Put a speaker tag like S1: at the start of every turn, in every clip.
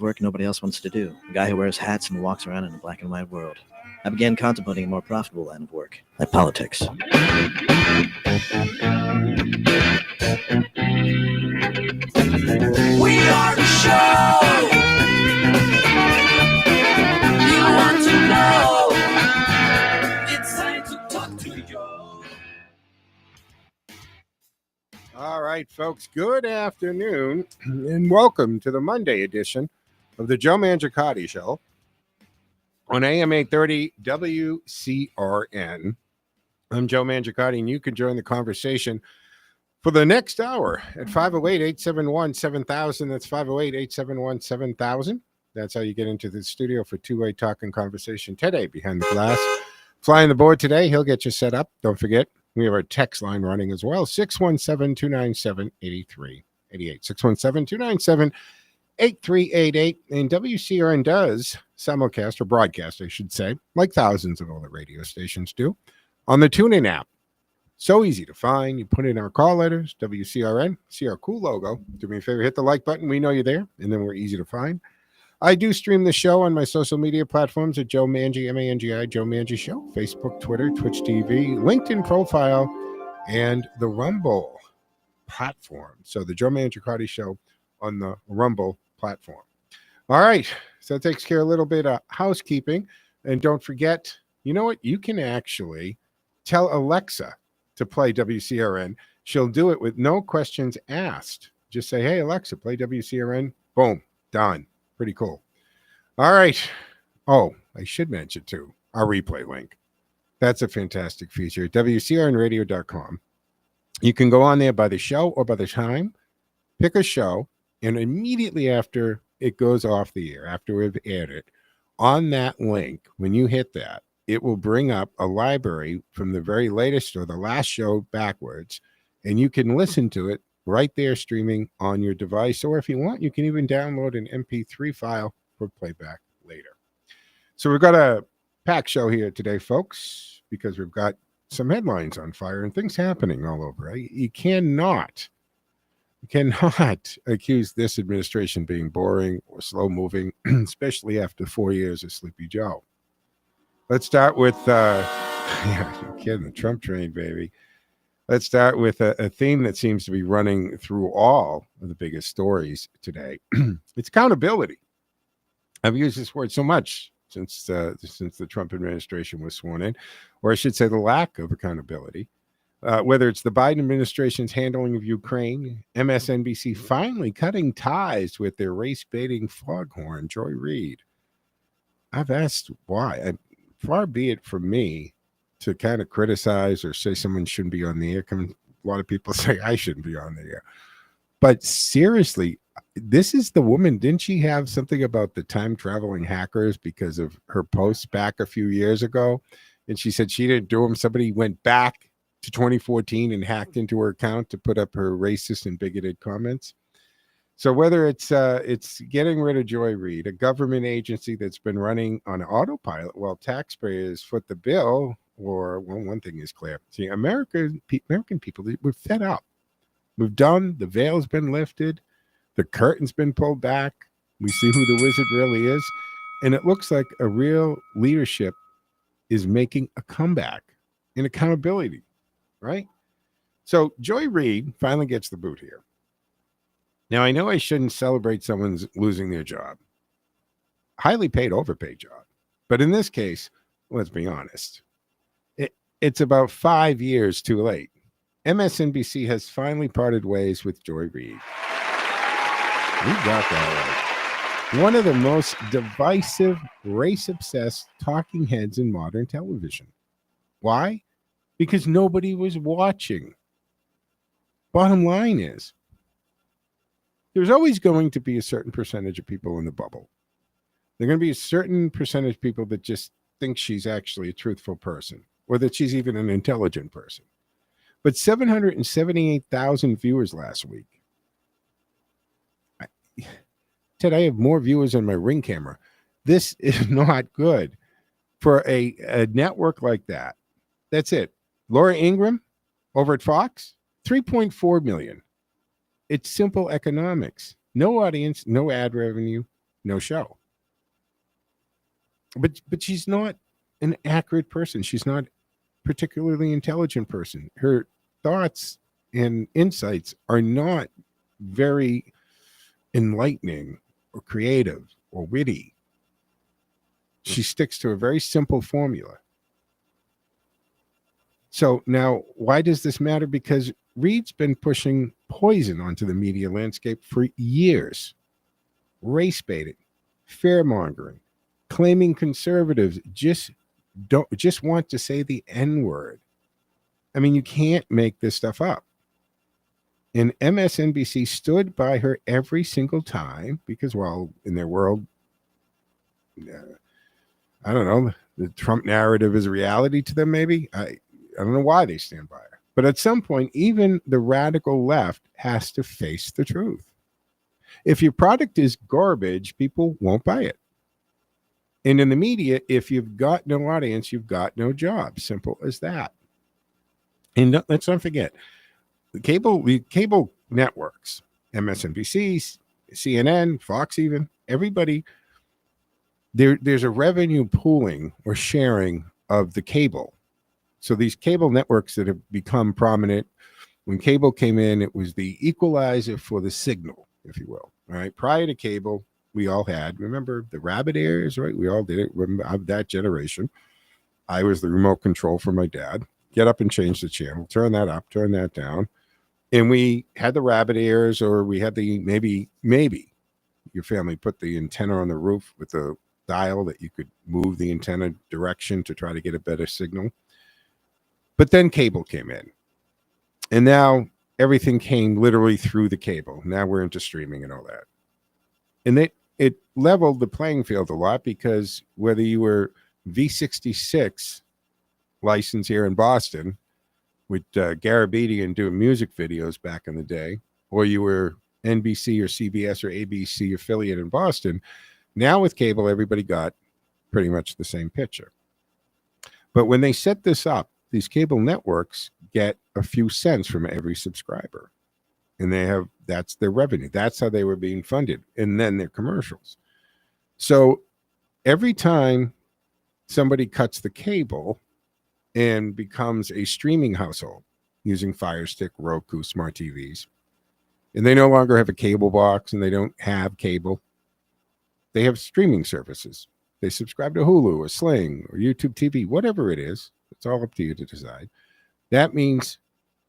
S1: work nobody else wants to do. A guy who wears hats and walks around in a black and white world. I began contemplating a more profitable line of work, like politics.
S2: We are the show you want to know. It's time to talk to you.
S3: All right, folks, good afternoon, and welcome to the Monday edition of the Joe Mangiacotti Show on AM 830 WCRN. I'm Joe Mangiacotti, and you can join the conversation for the next hour at 508-871-7000. That's 508-871-7000. That's how you get into the studio for two-way talk and conversation today behind the glass. Flying the board today, he'll get you set up. Don't forget, we have our text line running as well, 617-297-8388. 617-297-8388. And WCRN does simulcast, or broadcast, I should say, like thousands of other radio stations do, on the TuneIn app. So easy to find. You put in our call letters, WCRN, see our cool logo. Do me a favor, hit the like button. We know you're there, and then we're easy to find. I do stream the show on my social media platforms at Joe Mangi, M-A-N-G-I, Joe Mangi Show, Facebook, Twitter, Twitch TV, LinkedIn profile, and the Rumble platform. So the Joe Mangiacotti Show on the Rumble platform. All right, so that takes care of a little bit of housekeeping. And don't forget, you know what? You can actually tell Alexa to play WCRN. She'll do it with no questions asked. Just say, hey, Alexa, play WCRN. Boom, done. Pretty cool. All right. Oh, I should mention, too, our replay link. That's a fantastic feature. WCRNradio.com. You can go on there by the show or by the time, pick a show, and immediately after it goes off the air, after we've aired it, on that link, when you hit that, it will bring up a library from the very latest or the last show backwards, and you can listen to it right there streaming on your device. Or if you want, you can even download an MP3 file for playback later. So we've got a packed show here today, folks, because we've got some headlines on fire and things happening all over. You cannot accuse this administration being boring or slow moving, especially after 4 years of Sleepy Joe. Let's start with, yeah, you're kidding, the Trump train, baby. Let's start with a theme that seems to be running through all of the biggest stories today. It's accountability. I've used this word so much since the Trump administration was sworn in, or I should say the lack of accountability. Whether it's the Biden administration's handling of Ukraine, MSNBC finally cutting ties with their race-baiting foghorn, Joy Reid. I've asked why. Far be it from me to kind of criticize or say someone shouldn't be on the air. A lot of people say I shouldn't be on the air. But seriously, this is the woman. Didn't she have something about the time-traveling hackers because of her posts back a few years ago? And she said she didn't do them. Somebody went back to 2014 and hacked into her account to put up her racist and bigoted comments. So whether it's getting rid of Joy Reid, a government agency that's been running on autopilot while taxpayers foot the bill, or one thing is clear. See, American people, we're fed up. We've done, the veil's been lifted, the curtain's been pulled back. We see who the wizard really is. And it looks like a real leadership is making a comeback in accountability, right? So Joy Reid finally gets the boot here. Now, I know I shouldn't celebrate someone's losing their job. Highly paid, overpaid job. But in this case, let's be honest. It's about 5 years too late. MSNBC has finally parted ways with Joy Reid. We got that right. One of the most divisive, race-obsessed talking heads in modern television. Why? Because nobody was watching. Bottom line is, there's always going to be a certain percentage of people in the bubble. There's going to be a certain percentage of people that just think she's actually a truthful person, or that she's even an intelligent person. But 778,000 viewers last week. Ted, I have more viewers on my Ring camera. This is not good for a network like that. That's it. Laura Ingraham over at Fox, 3.4 million. It's simple economics. No audience, no ad revenue, no show. But she's not an accurate person. She's not particularly intelligent person. Her thoughts and insights are not very enlightening or creative or witty. She sticks to a very simple formula. So now, why does this matter? Because Reed's been pushing poison onto the media landscape for years. Race baiting, fear mongering, claiming conservatives just want to say the N-word. I mean, you can't make this stuff up. And MSNBC stood by her every single time because, well, in their world, I don't know, the Trump narrative is a reality to them, maybe. I don't know why they stand by her. But at some point, even the radical left has to face the truth. If your product is garbage, people won't buy it. And in the media, if you've got no audience, you've got no job. Simple as that. And let's not forget, the cable networks, MSNBC, CNN, Fox even, everybody, there's a revenue pooling or sharing of the cable. So these cable networks that have become prominent, when cable came in, it was the equalizer for the signal, if you will. All right. Prior to cable, we all had, remember the rabbit ears, right? We all did it. Remember, I'm that generation. I was the remote control for my dad. Get up and change the channel, turn that up, turn that down. And we had the rabbit ears, or we had the maybe your family put the antenna on the roof with the dial that you could move the antenna direction to try to get a better signal. But then cable came in. And now everything came literally through the cable. Now we're into streaming and all that. And it leveled the playing field a lot, because whether you were V66 license here in Boston with Garabedian doing music videos back in the day, or you were NBC or CBS or ABC affiliate in Boston, now with cable, everybody got pretty much the same picture. But when they set this up, these cable networks get a few cents from every subscriber. And that's their revenue. That's how they were being funded. And then their commercials. So every time somebody cuts the cable and becomes a streaming household using Fire Stick, Roku, smart TVs, and they no longer have a cable box and they don't have cable, they have streaming services. They subscribe to Hulu or Sling or YouTube TV, whatever it is. It's all up to you to decide. That means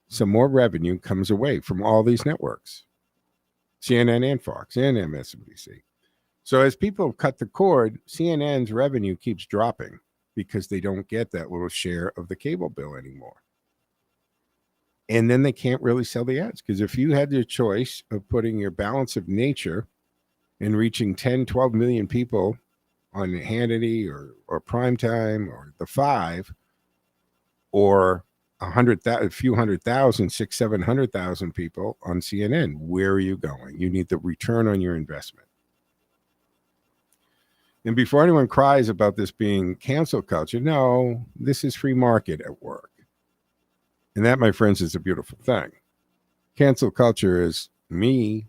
S3: some more revenue comes away from all these networks, CNN and Fox and MSNBC. So as people cut the cord, CNN's revenue keeps dropping because they don't get that little share of the cable bill anymore. And then they can't really sell the ads, because if you had your choice of putting your Balance of Nature and reaching 10, 12 million people on Hannity or Primetime or The Five, or a few 100,000, 700,000 people on CNN, where are you going? You need the return on your investment. And before anyone cries about this being cancel culture, no, this is free market at work. And that, my friends, is a beautiful thing. Cancel culture is me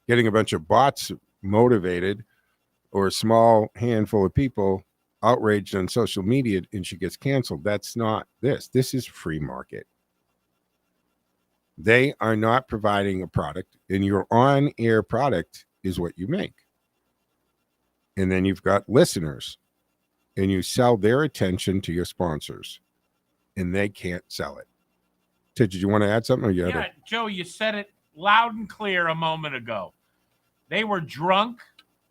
S3: getting a bunch of bots motivated, or a small handful of people outraged on social media, and she gets canceled. That's not this. This is free market. They are not providing a product, and your on-air product is what you make. And then you've got listeners, and you sell their attention to your sponsors, and they can't sell it. Did you want to add something?
S4: Yeah, Joe, you said it loud and clear a moment ago. They were drunk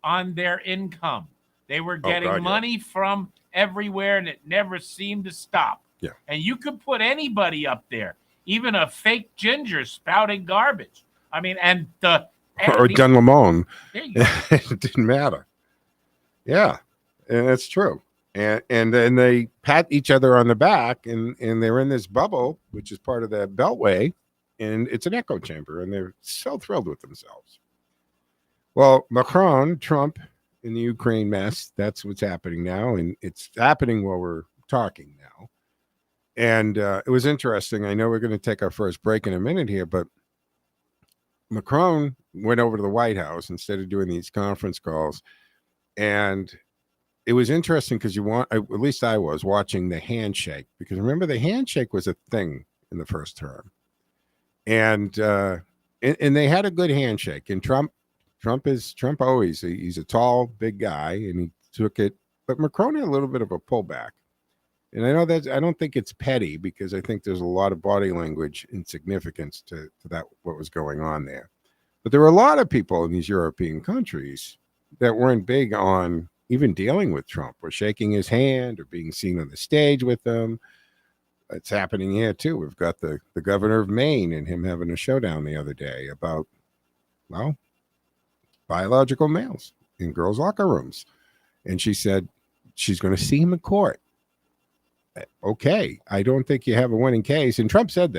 S4: on their income. They were getting money from everywhere, and it never seemed to stop.
S3: Yeah.
S4: And you could put anybody up there, even a fake ginger spouting garbage. I mean,
S3: or Gun Lamone.
S4: There you go.
S3: It didn't matter. Yeah, and that's true. And then they pat each other on the back, and they're in this bubble, which is part of the Beltway, and it's an echo chamber, and they're so thrilled with themselves. Well, Trump, in the Ukraine mess, that's what's happening now, and it's happening while we're talking now. And it was interesting. I know we're going to take our first break in a minute here, but Macron went over to the White House instead of doing these conference calls. And it was interesting because at least I was watching the handshake, because remember, the handshake was a thing in the first term. And they had a good handshake. And Trump always, he's a tall, big guy, and he took it. But Macron had a little bit of a pullback. And I don't think it's petty, because I think there's a lot of body language and significance to that, what was going on there. But there were a lot of people in these European countries that weren't big on even dealing with Trump, or shaking his hand, or being seen on the stage with him. It's happening here too. We've got the governor of Maine and him having a showdown the other day about, well, biological males in girls' locker rooms. And she said she's going to see him in court. Okay, I don't think you have a winning case. And Trump said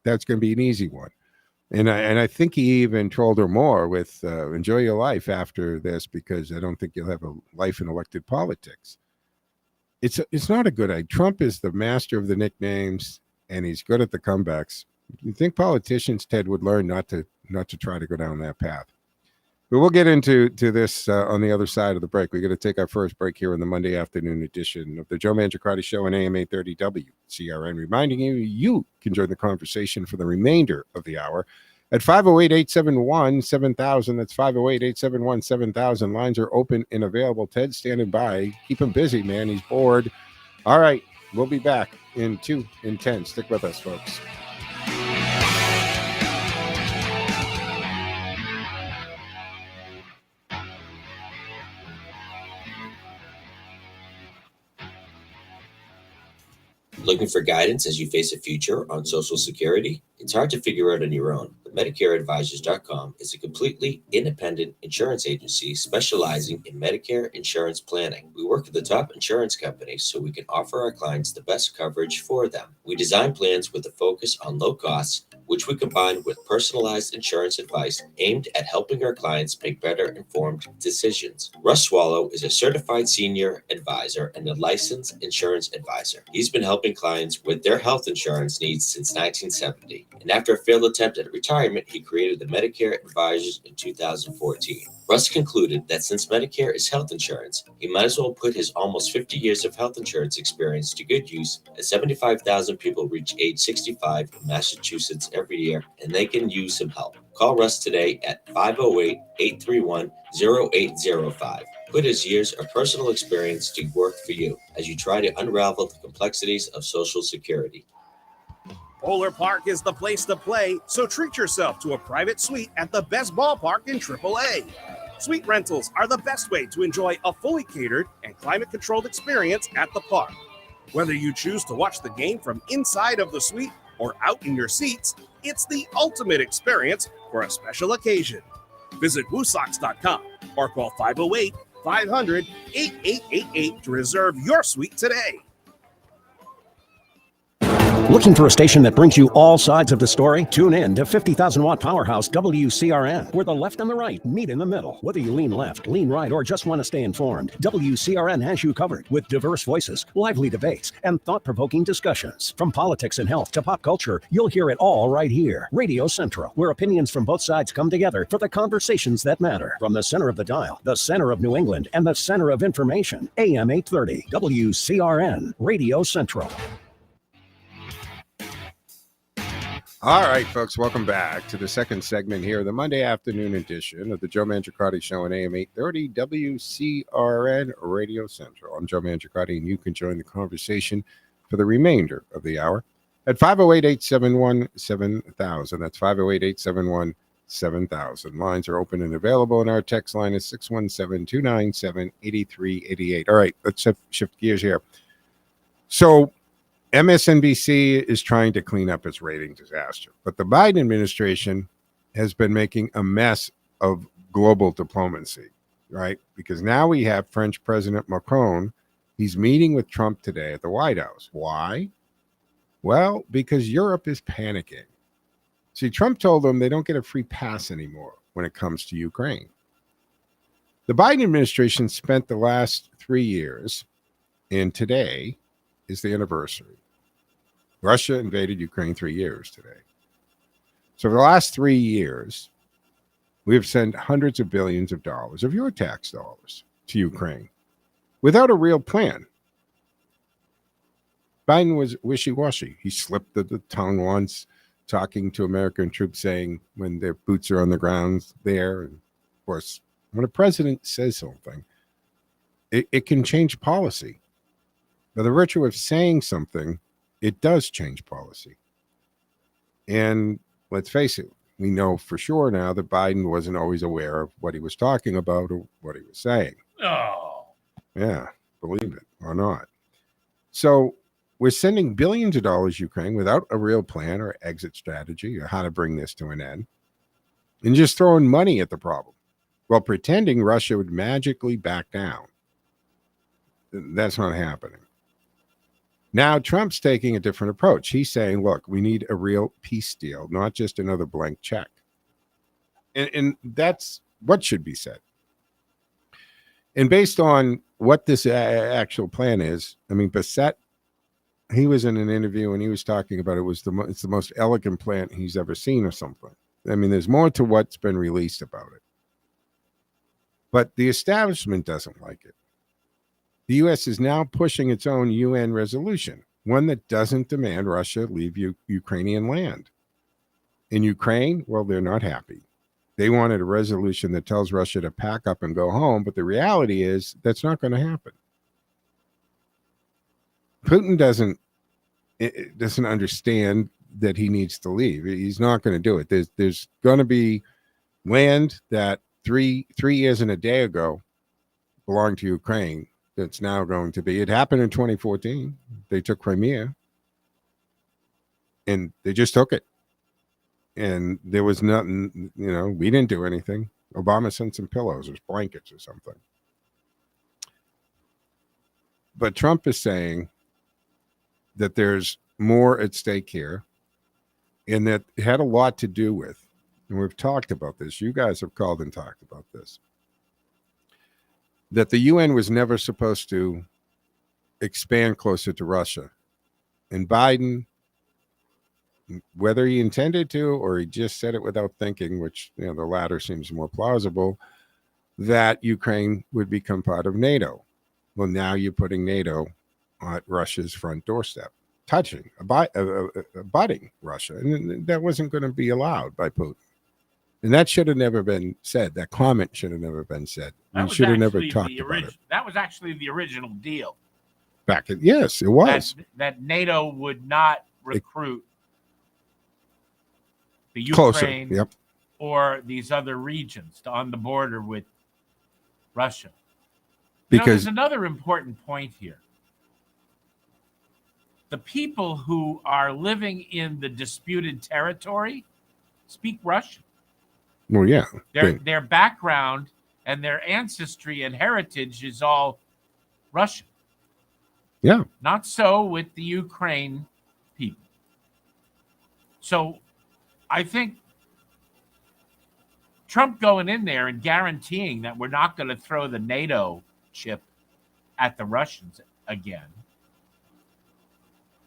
S3: that's going to be an easy one. And I think he even trolled her more with enjoy your life after this, because I don't think you'll have a life in elected politics. It's not a good idea. Trump is the master of the nicknames, and he's good at the comebacks. You think politicians, Ted, would learn not to try to go down that path? But we'll get into this on the other side of the break. We're going to take our first break here in the Monday afternoon edition of the Joe Mangiacotti Show on AM 830 WCRN, reminding you can join the conversation for the remainder of the hour at 508-871-7000. That's 508-871-7000. Lines are open and available. Ted's standing by. Keep him busy, man. He's bored. All right, we'll be back in 2 and 10. Stick with us, folks.
S5: Looking for guidance as you face a future on Social Security? It's hard to figure out on your own, but MedicareAdvisors.com is a completely independent insurance agency specializing in Medicare insurance planning. We work with the top insurance companies so we can offer our clients the best coverage for them. We design plans with a focus on low costs, which we combine with personalized insurance advice aimed at helping our clients make better informed decisions. Russ Swallow is a certified senior advisor and a licensed insurance advisor. He's been helping clients with their health insurance needs since 1970. And after a failed attempt at retirement, he created the Medicare Advisors in 2014. Russ concluded that since Medicare is health insurance, he might as well put his almost 50 years of health insurance experience to good use, as 75,000 people reach age 65 in Massachusetts every year, and they can use some help. Call Russ today at 508-831-0805. Put his years of personal experience to work for you as you try to unravel the complexities of Social Security.
S6: Polar Park is the place to play, so treat yourself to a private suite at the best ballpark in AAA. Suite rentals are the best way to enjoy a fully catered and climate-controlled experience at the park. Whether you choose to watch the game from inside of the suite or out in your seats, it's the ultimate experience for a special occasion. Visit WooSox.com or call 508-500-8888 to reserve your suite today.
S7: Looking for a station that brings you all sides of the story? Tune in to 50,000-watt powerhouse WCRN, where the left and the right meet in the middle. Whether you lean left, lean right, or just want to stay informed, WCRN has you covered with diverse voices, lively debates, and thought-provoking discussions. From politics and health to pop culture, you'll hear it all right here. Radio Central, where opinions from both sides come together for the conversations that matter. From the center of the dial, the center of New England, and the center of information, AM 830, WCRN, Radio Central.
S3: All right, folks, welcome back to the second segment here, the Monday afternoon edition of the Joe Mangiacotti Show on AM 830 WCRN Radio Central. I'm Joe Mangiacotti, and you can join the conversation for the remainder of the hour at 508-871-7000. That's 508-871-7000. Lines are open and available, and our text line is 617-297-8388. All right, let's shift gears here. So MSNBC is trying to clean up its rating disaster, but the Biden administration has been making a mess of global diplomacy, right? Because now we have French President Macron. He's meeting with Trump today at the White House. Why? Well, because Europe is panicking. See, Trump told them they don't get a free pass anymore when it comes to Ukraine. The Biden administration spent the last 3 years, and today is the anniversary. Russia invaded Ukraine 3 years today. So for the last 3 years, We have sent hundreds of billions of dollars of your tax dollars to Ukraine without a real plan. Biden was wishy-washy. He slipped the tongue once, talking to American troops, saying when their boots are on the ground there. And of course, when a president says something, it can change policy. By the virtue of saying something, it does change policy. And let's face it, we know for sure now that Biden wasn't always aware of what he was talking about or what he was saying.
S4: Oh.
S3: Yeah, believe it or not. So we're sending billions of dollars to Ukraine without a real plan or exit strategy or how to bring this to an end, and just throwing money at the problem while pretending Russia would magically back down. That's not happening. Now, Trump's taking a different approach. He's saying, look, we need a real peace deal, not just another blank check. And that's what should be said. And based on what this actual plan is, I mean, Bassett, he was in an interview and he was talking about it's the most elegant plan he's ever seen or something. I mean, there's more to what's been released about it. But the establishment doesn't like it. The U.S. is now pushing its own UN resolution, one that doesn't demand Russia leave Ukrainian land. In Ukraine, well, they're not happy. They wanted a resolution that tells Russia to pack up and go home, but the reality is that's not going to happen. Putin doesn't understand that he needs to leave. He's not going to do it. There's going to be land that three years and a day ago belonged to Ukraine. That's now going to be. It happened in 2014. They took Crimea, and they just took it. And there was nothing, we didn't do anything. Obama sent some pillows or blankets or something. But Trump is saying that there's more at stake here, and that it had a lot to do with, and we've talked about this. You guys have called and talked about this. That the UN was never supposed to expand closer to Russia. And Biden, whether he intended to or he just said it without thinking, which the latter seems more plausible, that Ukraine would become part of NATO. Well, now you're putting NATO at Russia's front doorstep, touching, abutting Russia. And that wasn't going to be allowed by Putin. And that should have never been said. That comment should have never been said. We should have never talked about it.
S4: That was actually the original deal.
S3: Yes, it was.
S4: That NATO would not recruit the
S3: Ukraine
S4: or these other regions on the border with Russia.
S3: Because
S4: there's another important point here. The people who are living in the disputed territory speak Russian.
S3: Well, yeah.
S4: Their background and their ancestry and heritage is all Russian.
S3: Yeah.
S4: Not so with the Ukraine people. So I think Trump going in there and guaranteeing that we're not going to throw the NATO chip at the Russians again,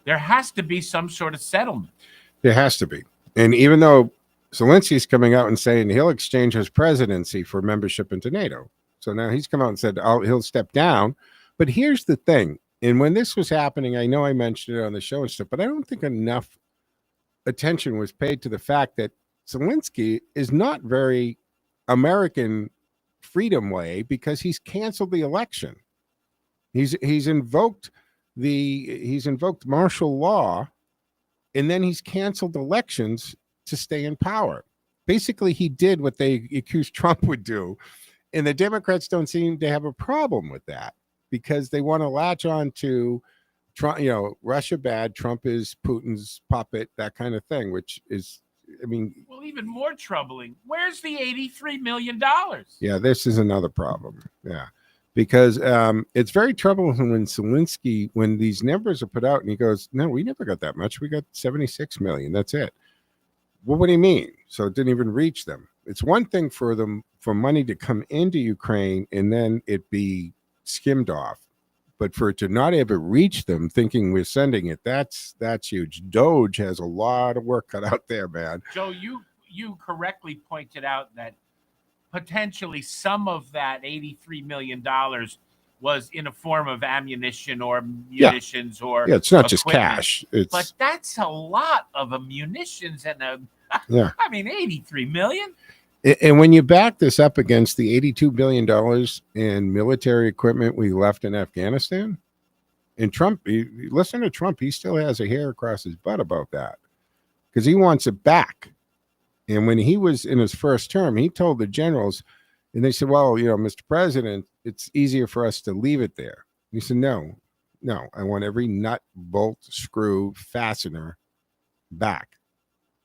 S4: there has to be some sort of settlement.
S3: There has to be. And even though Zelensky's coming out and saying he'll exchange his presidency for membership into NATO. So now he's come out and said he'll step down. But here's the thing. And when this was happening, I know I mentioned it on the show and stuff, but I don't think enough attention was paid to the fact that Zelensky is not very American freedom way because he's canceled the election. He's invoked martial law, and then he's canceled elections to stay in power. Basically, he did what they accused Trump would do. And the Democrats don't seem to have a problem with that because they want to latch on to Trump, Russia bad, Trump is Putin's puppet, that kind of thing, which is,
S4: well, even more troubling. Where's the $83 million?
S3: Yeah, this is another problem. Yeah. Because it's very troubling when Zelensky, when these numbers are put out and he goes, no, we never got that much. We got 76 million. That's it. Well, what do you mean? So it didn't even reach them. It's one thing for money to come into Ukraine and then it be skimmed off. But for it to not ever reach them thinking we're sending it, that's huge. Doge has a lot of work cut out there, man.
S4: Joe, you correctly pointed out that potentially some of that $83 million was in a form of ammunition or munitions or
S3: Yeah, it's not just
S4: equipment.
S3: cash. It's
S4: But that's a lot of munitions and
S3: yeah.
S4: I mean, 83 million.
S3: And when you back this up against the $82 billion in military equipment we left in Afghanistan, and Trump, listen to Trump, he still has a hair across his butt about that because he wants it back. And when he was in his first term, he told the generals, and they said, well, Mr. President, it's easier for us to leave it there. He said, no, I want every nut, bolt, screw, fastener back.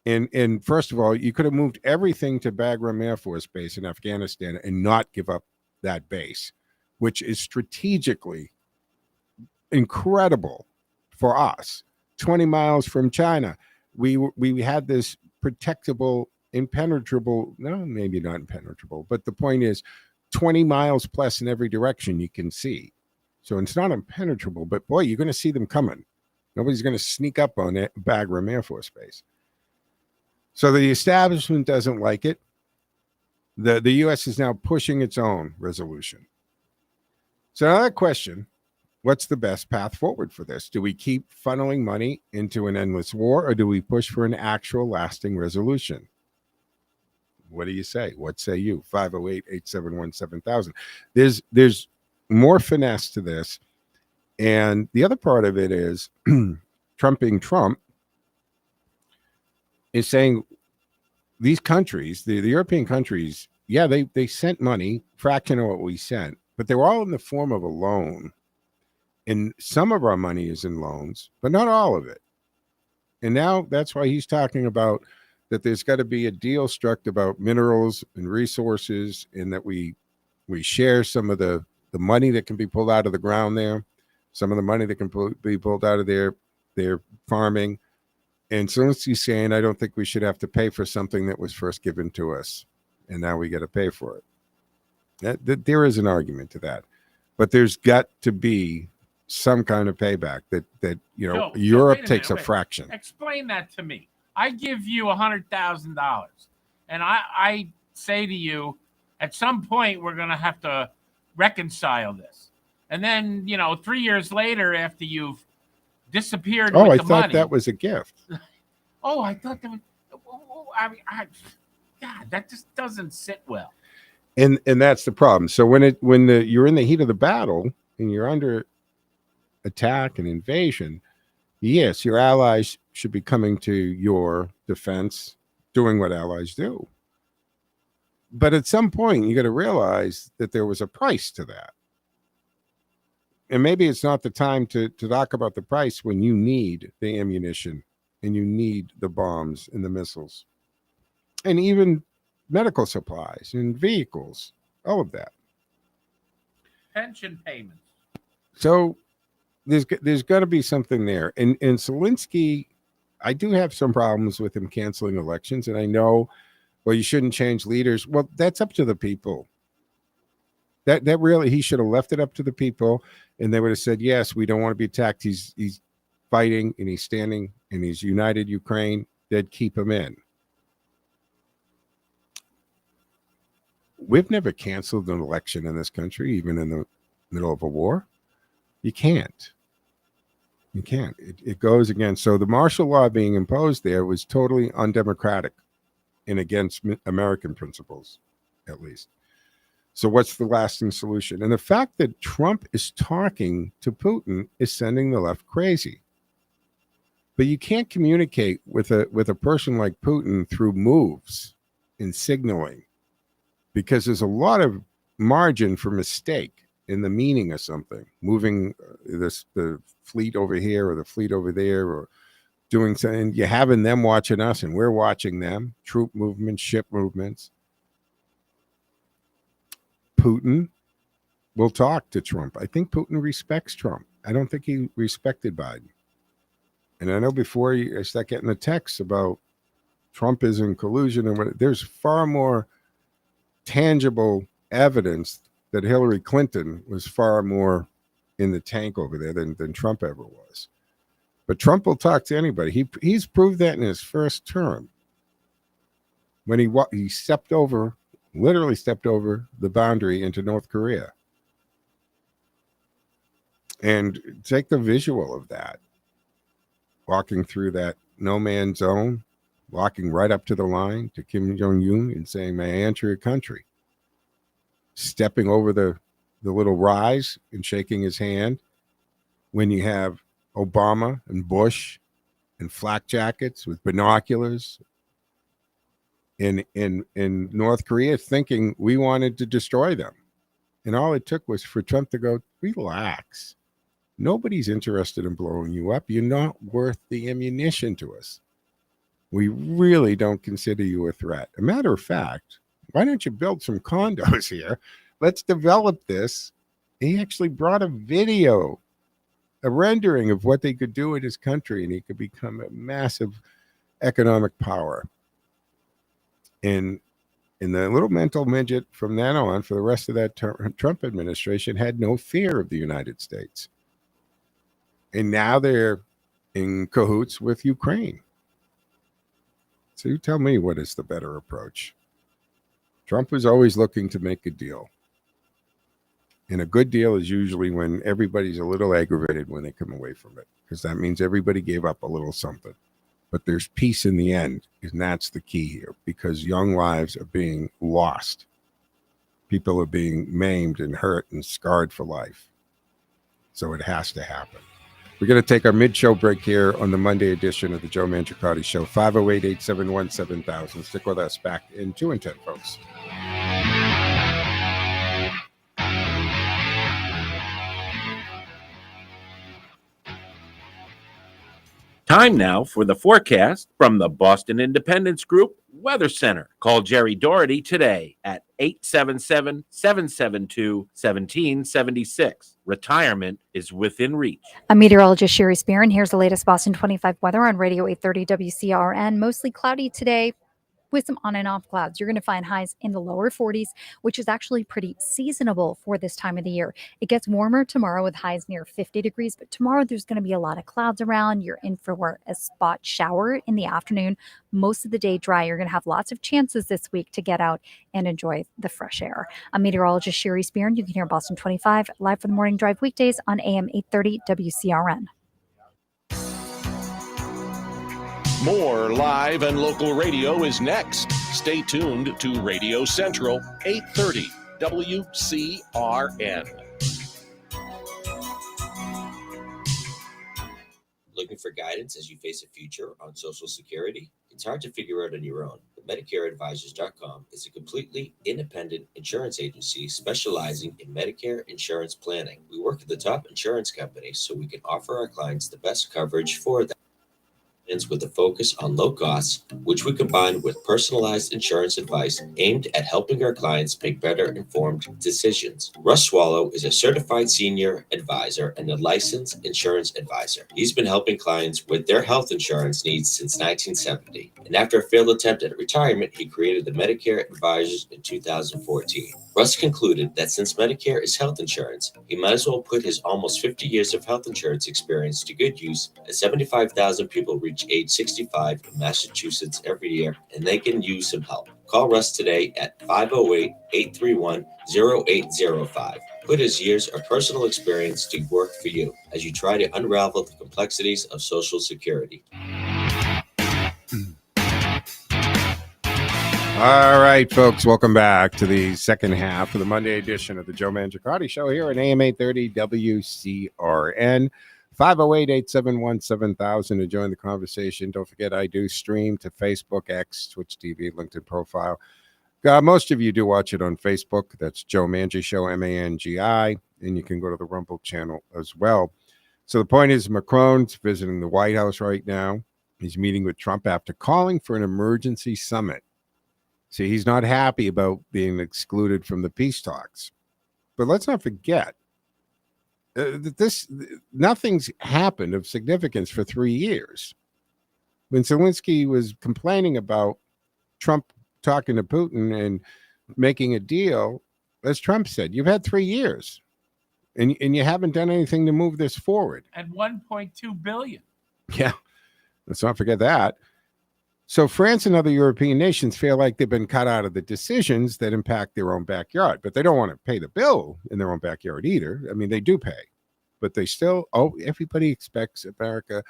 S3: And first of all, you could have moved everything to Bagram Air Force Base in Afghanistan and not give up that base, which is strategically incredible for us. 20 miles from China. We had this protectable, impenetrable, no, maybe not impenetrable, but the point is 20 miles plus in every direction you can see. So it's not impenetrable, but boy, you're going to see them coming. Nobody's going to sneak up on it, Bagram Air Force Base. So the establishment doesn't like it. The U.S. is now pushing its own resolution. So now that question, what's the best path forward for this? Do we keep funneling money into an endless war, or do we push for an actual lasting resolution? What do you say? What say you? 508-871-7000. There's more finesse to this. And the other part of it is Trump being Trump is saying these countries, the European countries, yeah, they sent money, fraction of what we sent, but they were all in the form of a loan. And some of our money is in loans, but not all of it. And now that's why he's talking about that there's got to be a deal struck about minerals and resources, and that we share some of the money that can be pulled out of the ground there, some of the money that can be pulled out of their farming. And Zelensky's saying, I don't think we should have to pay for something that was first given to us, and now we got to pay for it. There is an argument to that, but there's got to be some kind of payback that Europe takes a fraction.
S4: Explain that to me. I give you $100,000, and I say to you, at some point we're going to have to reconcile this, and then 3 years later, after you've disappeared with the money.
S3: I thought that was a gift.
S4: Oh, I thought that was. God, that just doesn't sit well.
S3: And that's the problem. So when you're in the heat of the battle and you're under attack and invasion, yes, your allies should be coming to your defense, doing what allies do. But at some point, you got to realize that there was a price to that. And maybe it's not the time to talk about the price when you need the ammunition and you need the bombs and the missiles and even medical supplies and vehicles, all of that.
S4: Pension payments.
S3: So there's got to be something there. And Zelensky, I do have some problems with him canceling elections. And I know, well, you shouldn't change leaders. Well, that's up to the people. That really, he should have left it up to the people, and they would have said, yes, we don't want to be attacked. He's fighting, and he's standing, and he's united Ukraine. They'd keep him in. We've never canceled an election in this country, even in the middle of a war. You can't. You can't. It goes against. So the martial law being imposed there was totally undemocratic and against American principles, at least. So what's the lasting solution? And the fact that Trump is talking to Putin is sending the left crazy. But you can't communicate with a person like Putin through moves and signaling, because there's a lot of margin for mistake in the meaning of something. Moving the fleet over here or the fleet over there, or doing something. You're having them watching us and we're watching them. Troop movements, ship movements. Putin will talk to Trump. I think Putin respects Trump. I don't think he respected Biden. And I know before I start getting the texts about Trump is in collusion and what, there's far more tangible evidence that Hillary Clinton was far more in the tank over there than Trump ever was. But Trump will talk to anybody. He's proved that in his first term. When he stepped over, literally stepped over the boundary into North Korea. And take the visual of that, walking through that no man's zone, walking right up to the line to Kim Jong-un and saying, may I enter your country? Stepping over the little rise and shaking his hand when you have Obama and Bush and flak jackets with binoculars in North Korea thinking we wanted to destroy them. And all it took was for Trump to go, relax. Nobody's interested in blowing you up. You're not worth the ammunition to us. We really don't consider you a threat. A matter of fact, why don't you build some condos here? Let's develop this. He actually brought a video, a rendering of what they could do in his country, and he could become a massive economic power. And the little mental midget from then on, for the rest of that Trump administration, had no fear of the United States. And now they're in cahoots with Ukraine. So you tell me, what is the better approach? Trump was always looking to make a deal. And a good deal is usually when everybody's a little aggravated when they come away from it, because that means everybody gave up a little something. But there's peace in the end, and that's the key here, because young lives are being lost. People are being maimed and hurt and scarred for life. So it has to happen. We're going to take our mid-show break here on the Monday edition of the Joe Mangiacotti Show. 508-871-7000. Stick with us. Back in 2 and 10, folks.
S8: Time now for the forecast from the Boston Independence Group Weather Center. Call Jerry Doherty today at 877-772-1776. Retirement is within reach.
S9: I'm meteorologist Sherry Spear, and here's the latest Boston 25 weather on Radio 830 WCRN. Mostly cloudy today, with some on and off clouds. You're going to find highs in the lower 40s, which is actually pretty seasonable for this time of the year. It gets warmer tomorrow with highs near 50 degrees, but tomorrow there's going to be a lot of clouds around. You're in for a spot shower in the afternoon. Most of the day dry. You're going to have lots of chances this week to get out and enjoy the fresh air. I'm meteorologist Sherry Spear, and you can hear Boston 25 live for the morning drive weekdays on AM 830 WCRN.
S10: More live and local radio is next. Stay tuned to Radio Central, 830 WCRN.
S5: Looking for guidance as you face a future on Social Security? It's hard to figure out on your own, but MedicareAdvisors.com is a completely independent insurance agency specializing in Medicare insurance planning. We work with the top insurance companies so we can offer our clients the best coverage for them. With a focus on low costs, which we combine with personalized insurance advice aimed at helping our clients make better informed decisions. Russ Swallow is a certified senior advisor and a licensed insurance advisor. He's been helping clients with their health insurance needs since 1970. And after a failed attempt at retirement, he created the Medicare Advisors in 2014. Russ concluded that since Medicare is health insurance, he might as well put his almost 50 years of health insurance experience to good use, as 75,000 people reach age 65 in Massachusetts every year, and they can use some help. Call Russ today at 508-831-0805. Put his years of personal experience to work for you as you try to unravel the complexities of Social Security.
S3: All right, folks, welcome back to the second half of the Monday edition of the Joe Mangiacotti Show here at AM 830 WCRN. 508-871-7000 to join the conversation. Don't forget, I do stream to Facebook, X, Twitch TV, LinkedIn profile. Most of you do watch it on Facebook. That's Joe Mangi Show, Mangi, and you can go to the Rumble channel as well. So the point is, Macron's visiting the White House right now. He's meeting with Trump after calling for an emergency summit. See, he's not happy about being excluded from the peace talks. But let's not forget that nothing's happened of significance for 3 years. When Zelensky was complaining about Trump talking to Putin and making a deal, as Trump said, you've had 3 years, and you haven't done anything to move this forward.
S4: And $1.2 billion.
S3: Yeah, let's not forget that. So France and other European nations feel like they've been cut out of the decisions that impact their own backyard, but they don't want to pay the bill in their own backyard either. I mean, they do pay, but they still, everybody expects America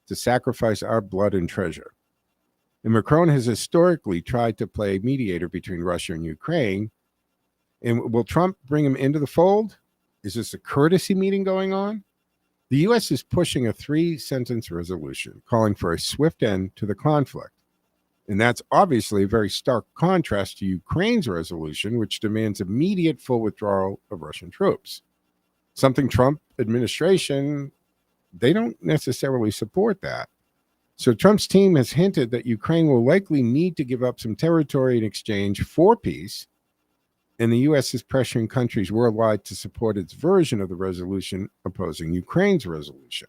S3: to sacrifice our blood and treasure. And Macron has historically tried to play mediator between Russia and Ukraine. And will Trump bring him into the fold? Is this a courtesy meeting going on? The U.S. is pushing a 3-sentence resolution calling for a swift end to the conflict. And that's obviously a very stark contrast to Ukraine's resolution, which demands immediate full withdrawal of Russian troops. Something Trump administration, they don't necessarily support that. So Trump's team has hinted that Ukraine will likely need to give up some territory in exchange for peace. And the U.S. is pressuring countries worldwide to support its version of the resolution opposing Ukraine's resolution.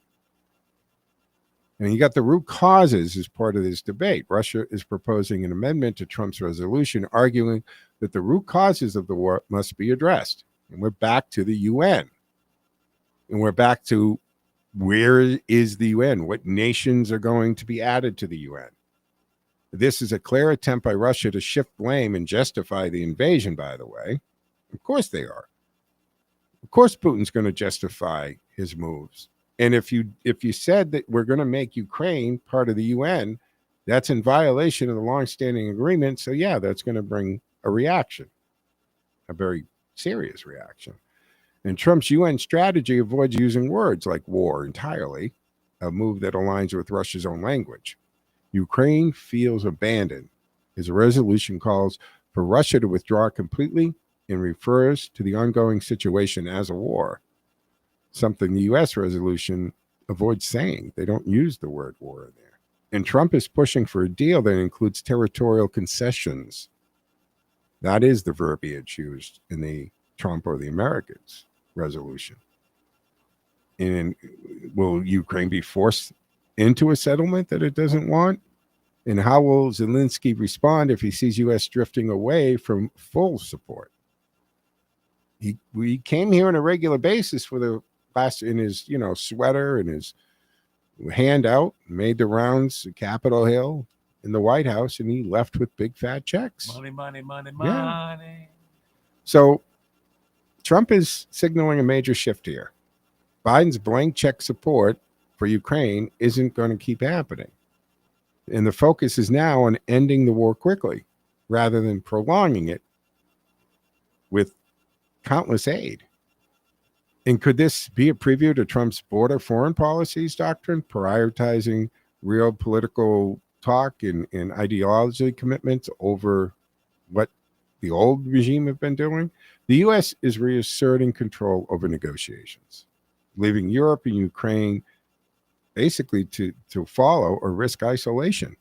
S3: And you got the root causes as part of this debate. Russia is proposing an amendment to Trump's resolution, arguing that the root causes of the war must be addressed. And we're back to the UN. And we're back to where is the UN? What nations are going to be added to the UN? This is a clear attempt by Russia to shift blame and justify the invasion, by the way. Of course they are. Of course Putin's going to justify his moves. And if you said that we're going to make Ukraine part of the UN, that's in violation of the longstanding agreement. So, yeah, that's going to bring a reaction, a very serious reaction. And Trump's UN strategy avoids using words like war entirely, a move that aligns with Russia's own language. Ukraine feels abandoned. His resolution calls for Russia to withdraw completely and refers to the ongoing situation as a war, something the U.S. resolution avoids saying. They don't use the word war in there. And Trump is pushing for a deal that includes territorial concessions. That is the verbiage used in the Trump or the Americans resolution. And will Ukraine be forced into a settlement that it doesn't want? And how will Zelensky respond if he sees U.S. drifting away from full support? We came here on a regular basis for the last, in his sweater and his hand out, made the rounds at Capitol Hill in the White House, and he left with big fat checks.
S4: Money, money, money,
S3: Yeah.
S4: money.
S3: So Trump is signaling a major shift here. Biden's blank check support for Ukraine isn't going to keep happening. And the focus is now on ending the war quickly rather than prolonging it with countless aid. And could this be a preview to Trump's border foreign policies doctrine, prioritizing real political talk and ideology commitments over what the old regime have been doing? The U.S. is reasserting control over negotiations, leaving Europe and Ukraine basically to follow or risk isolation.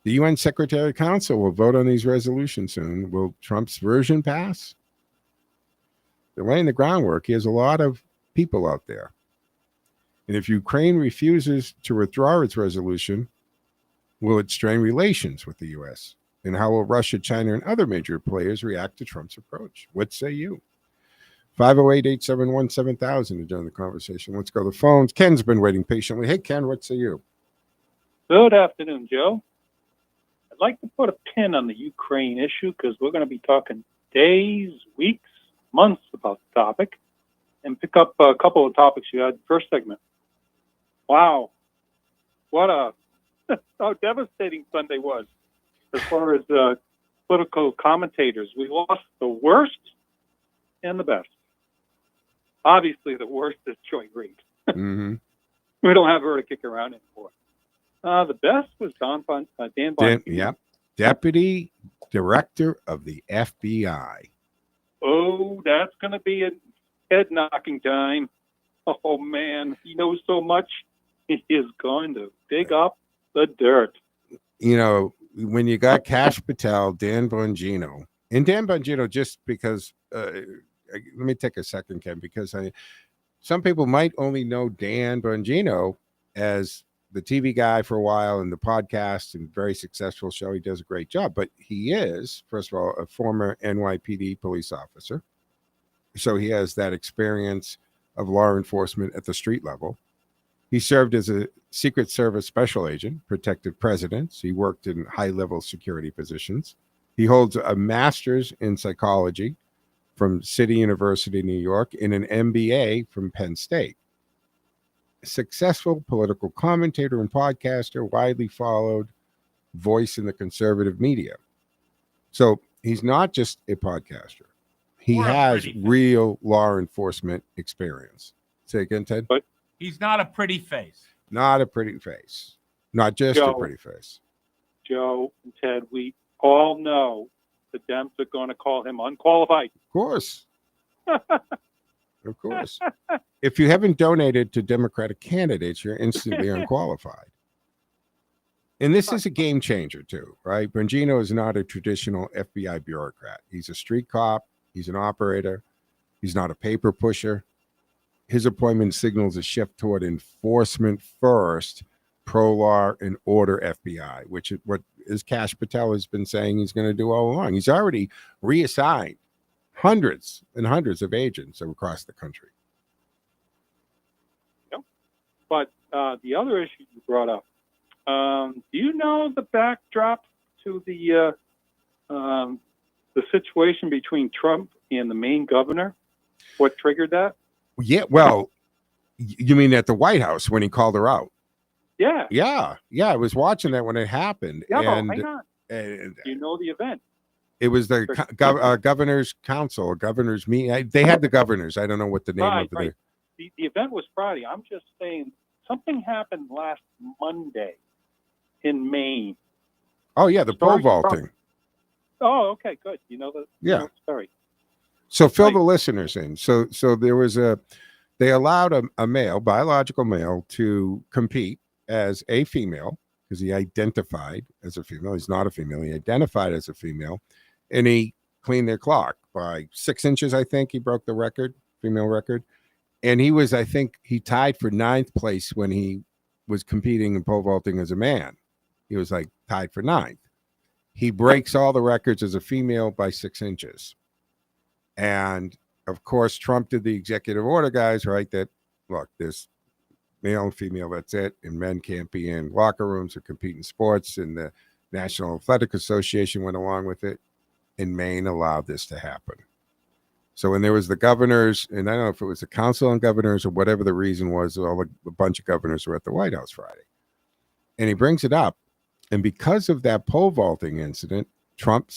S3: The UN Secretary Council will vote on these resolutions soon. Will Trump's version pass? They're laying the groundwork. He has a lot of people out there. And if Ukraine refuses to withdraw its resolution, will it strain relations with the U.S.? And how will Russia, China, and other major players react to Trump's approach? What say you? 508-871-7000 to join the conversation. Let's go to the phones. Ken's been waiting patiently. Hey, Ken, what say you?
S11: Good afternoon, Joe. I'd like to put a pin on the Ukraine issue because we're going to be talking days, weeks, months about the topic, and pick up a couple of topics you had in the first segment. Wow. What how devastating Sunday was as far as political commentators. We lost the worst and the best. Obviously, the worst is Joy Reid.
S3: Mm-hmm.
S11: We don't have her to kick around anymore. The best was Dan Bongino.
S3: Yeah, Deputy Director of the FBI.
S11: Oh, that's going to be a head-knocking time. Oh, man, he knows so much. He is going to dig up the dirt.
S3: You know, when you got Kash Patel, Dan Bongino, and Dan Bongino, just because, let me take a second, Ken, because some people might only know Dan Bongino as the TV guy for a while and the podcast and very successful show. He does a great job, but he is, first of all, a former NYPD police officer. So he has that experience of law enforcement at the street level. He served as a Secret Service special agent, protected presidents. He worked in high-level security positions. He holds a master's in psychology from City University, New York, and an MBA from Penn State. A successful political commentator and podcaster, widely followed voice in the conservative media. So he's not just a podcaster. He has real law enforcement experience. Say again, Ted?
S11: But
S4: he's not a pretty face.
S3: Not a pretty face. Not just a pretty face.
S11: Joe and Ted, we all know the Dems are going to call him unqualified.
S3: Of course. Of course. If you haven't donated to Democratic candidates, you're instantly unqualified. And this is a game changer, too, right? Bongino is not a traditional FBI bureaucrat. He's a street cop. He's an operator. He's not a paper pusher. His appointment signals a shift toward enforcement first, pro-law and order FBI, which is what Kash Patel has been saying he's going to do all along. He's already reassigned hundreds and hundreds of agents across the country.
S11: Yep. But the other issue you brought up, do you know the backdrop to the situation between Trump and the Maine governor? What triggered that?
S3: Yeah, well, you mean at the White House when he called her out?
S11: Yeah.
S3: Yeah. I was watching that when it happened.
S11: Yeah,
S3: and,
S11: hang on.
S3: And
S11: you know the event.
S3: It was the governor's council, governor's meeting. They had the governors. I don't know what the name of
S11: right. The event was Friday. I'm just saying something happened last Monday in Maine.
S3: Oh, yeah, the pole vaulting.
S11: Oh, okay, good. You know the story.
S3: So fill the listeners in. So there was they allowed a male, biological male, to compete as a female because he identified as a female. He's not a female. He identified as a female, and he cleaned their clock by 6 inches. I think he broke the record, female record, and he was, I think, he tied for 9th place when he was competing in pole vaulting as a man. He was like tied for 9th. He breaks all the records as a female by 6 inches. And of course, Trump did the executive order, guys, right? That, look, there's male and female, that's it. And men can't be in locker rooms or compete in sports. And the National Athletic Association went along with it. And Maine allowed this to happen. So when there was the governors, and I don't know if it was the council on governors or whatever the reason was, a bunch of governors were at the White House Friday. And he brings it up. And because of that pole vaulting incident, Trump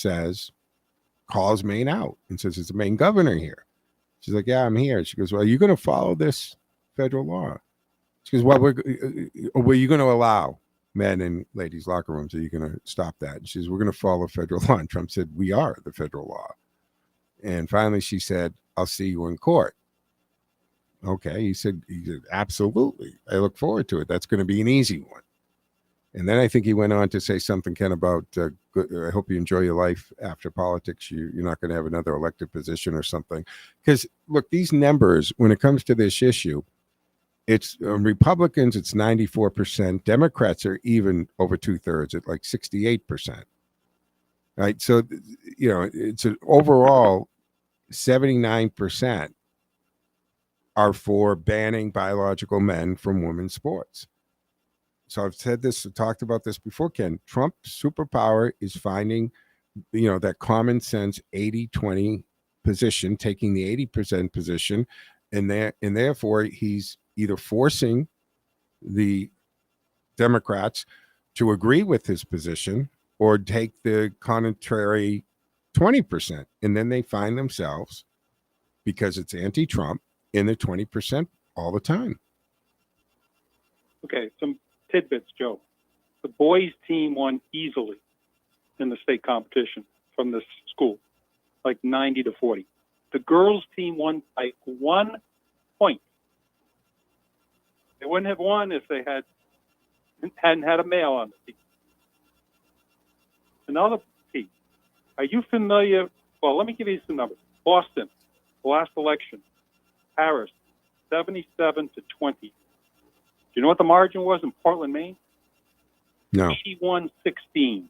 S3: calls Maine out and says, "It's a Maine governor here." She's like, "Yeah, I'm here." She goes, "Well, are you going to follow this federal law?" She goes, "Well, were you going to allow men in ladies' locker rooms? Are you going to stop that?" And she says, "We're going to follow federal law." And Trump said, "We are the federal law." And finally she said, "I'll see you in court." Okay. He said, "Absolutely. I look forward to it. That's going to be an easy one." And then I think he went on to say something, Ken, about, I hope you enjoy your life after politics. You're not going to have another elected position or something. Because, look, these numbers, when it comes to this issue, it's Republicans, it's 94%. Democrats are even over 2/3 at like 68%. Right? So, it's an overall 79% are for banning biological men from women's sports. So I've said this, talked about this before, Ken. Trump's superpower is finding, that common sense 80-20 position, taking the 80% position, and therefore he's either forcing the Democrats to agree with his position or take the contrary 20%. And then they find themselves, because it's anti-Trump, in the 20% all the time.
S11: Okay, some tidbits, Joe. The boys team won easily in the state competition from this school, like 90-40. The girls team won by 1 point. They wouldn't have won if they hadn't had a male on the team. Another piece. Are you familiar? Well, let me give you some numbers. Boston, the last election. Harris, 77-20. Do you know what the margin was in Portland, Maine?
S3: No.
S11: She won 16.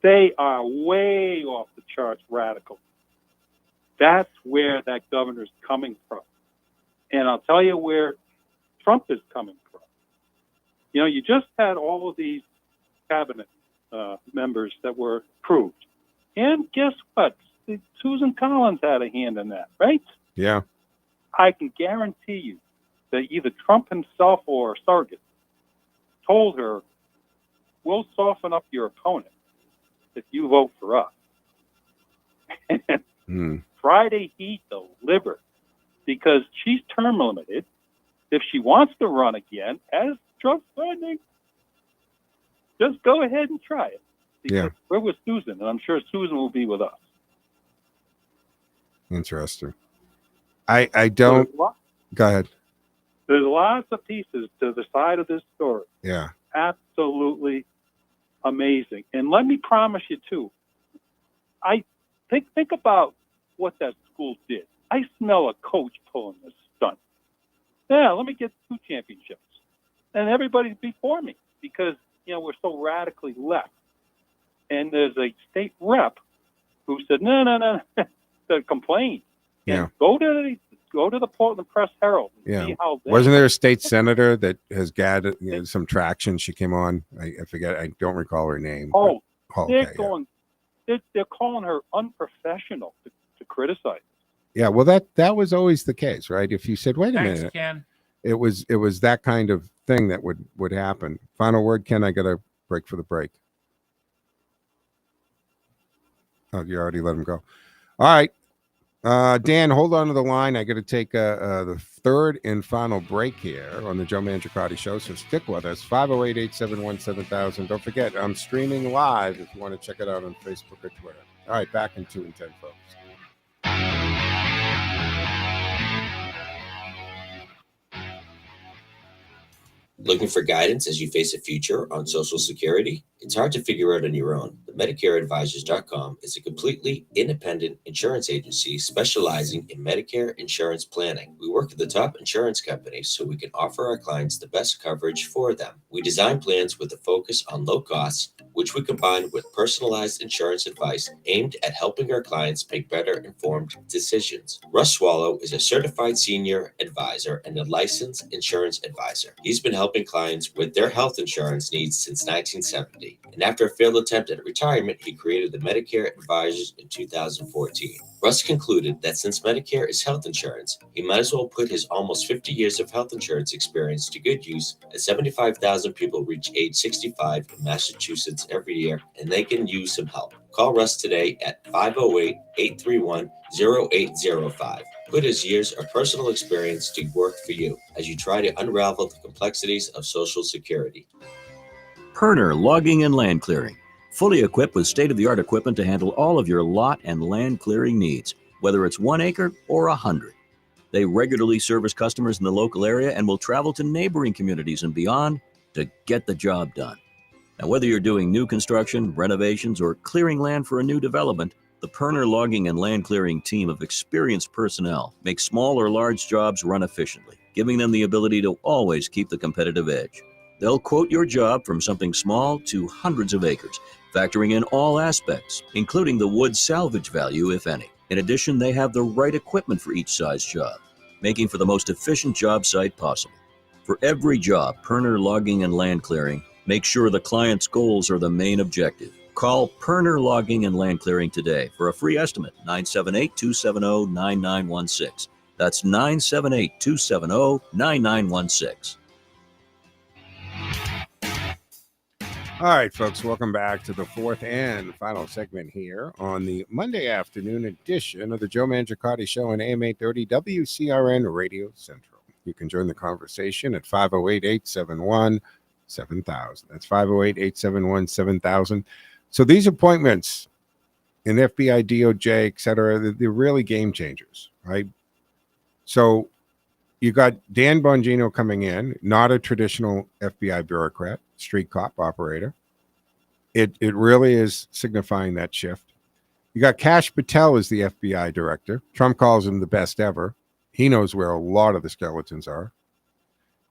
S11: They are way off the charts radical. That's where that governor's coming from. And I'll tell you where Trump is coming from. You know, you just had all of these cabinet members that were approved. And guess what? Susan Collins had a hand in that, right?
S3: Yeah.
S11: I can guarantee you that either Trump himself or a surrogate told her, we'll soften up your opponent if you vote for us. And Friday he delivered, because she's term limited. If she wants to run again as Trump funding, just go ahead and try it. Because we're with Susan, and I'm sure Susan will be with us.
S3: Interesting. I don't. Go ahead.
S11: There's lots of pieces to the side of this story.
S3: Yeah.
S11: Absolutely amazing. And let me promise you, too, I think about what that school did. I smell a coach pulling this stunt. Yeah, let me get 2 championships. And everybody's before me because, you know, we're so radically left. And there's a state rep who said, no, to complain.
S3: Yeah.
S11: And go to the Portland Press Herald and see how they...
S3: Wasn't there a state senator that has gathered some traction? She came on. I forget. I don't recall her name.
S11: They're calling her unprofessional to criticize.
S3: Yeah, well, that was always the case, right? If you said, "Wait a minute,"
S4: Ken.
S3: It was that kind of thing that would happen. Final word, Ken. I got to break for the break. Oh, you already let him go. All right, Dan, hold on to the line. I got to take the third and final break here on the Joe Mangiacotti Show. So stick with us. 508-871-7000. Don't forget, I'm streaming live if you want to check it out on Facebook or Twitter. All right, back in 2 and 10, folks.
S5: Looking for guidance as you face a future on Social Security? It's hard to figure out on your own, but MedicareAdvisors.com is a completely independent insurance agency specializing in Medicare insurance planning. We work with the top insurance companies so we can offer our clients the best coverage for them. We design plans with a focus on low costs, which we combine with personalized insurance advice aimed at helping our clients make better informed decisions. Russ Swallow is a certified senior advisor and a licensed insurance advisor. He's been helping clients with their health insurance needs since 1970. And after a failed attempt at retirement, he created the Medicare Advisors in 2014. Russ concluded that since Medicare is health insurance, he might as well put his almost 50 years of health insurance experience to good use, as 75,000 people reach age 65 in Massachusetts every year, and they can use some help. Call Russ today at 508-831-0805. Put his years of personal experience to work for you as you try to unravel the complexities of Social Security.
S12: Perner Logging and Land Clearing, fully equipped with state-of-the-art equipment to handle all of your lot and land clearing needs, whether it's 1 acre or 100. They regularly service customers in the local area and will travel to neighboring communities and beyond to get the job done. Now, whether you're doing new construction, renovations, or clearing land for a new development, the Perner Logging and Land Clearing team of experienced personnel makes small or large jobs run efficiently, giving them the ability to always keep the competitive edge. They'll quote your job from something small to hundreds of acres, factoring in all aspects, including the wood salvage value, if any. In addition, they have the right equipment for each size job, making for the most efficient job site possible. For every job, Perner Logging and Land Clearing makes sure the client's goals are the main objective. Call Perner Logging and Land Clearing today for a free estimate, 978-270-9916. That's 978-270-9916.
S3: All right, folks, welcome back to the fourth and final segment here on the Monday afternoon edition of the Joe Mangiacotti Show on AM 830 WCRN Radio Central. You can join the conversation at 508-871-7000. That's 508-871-7000. So these appointments in FBI, DOJ, et cetera, they're really game changers, right? So you got Dan Bongino coming in, not a traditional FBI bureaucrat, street cop operator. It really is signifying that shift. You got Kash Patel as the FBI director. Trump calls him the best ever. He knows where a lot of the skeletons are.